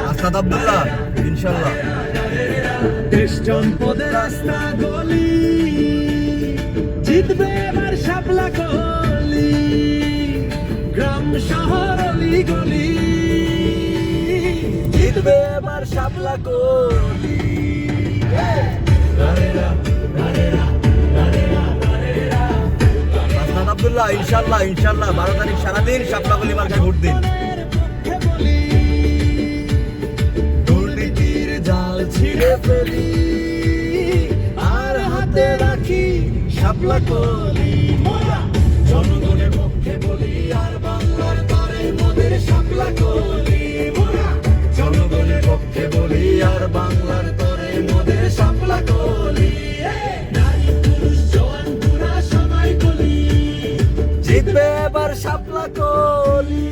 আস্তাদ আব্দুল্লাহ ইনশাল্লাহ। দেশ জনপদের রাস্তা গলি জিতবে এবার শাপলা কলি, গ্রাম শহর অলি গলি জিতবে এবার শাপলা কলি। আস্তাদ আব্দুল্লাহ ইনশাল্লাহ ইনশাল্লাহ 12 তারিখ সারাদিন শাপলাকলি মার্কায় ভোট দিন। দুর্নীতির জাল ছিঁড়ে ফেলি আর হাতে রাখি শাপলা কলি। জনগণের পক্ষে বলি আর বাংলার তরে মোদের শাপলা কলি। জনগণের পক্ষে বলি আর বাংলার তরে মোদের শাপলা কলি। নারী পুরুষ জওয়ান বুড়া সবাই কলি জিতবে এবার শাপলা কলি।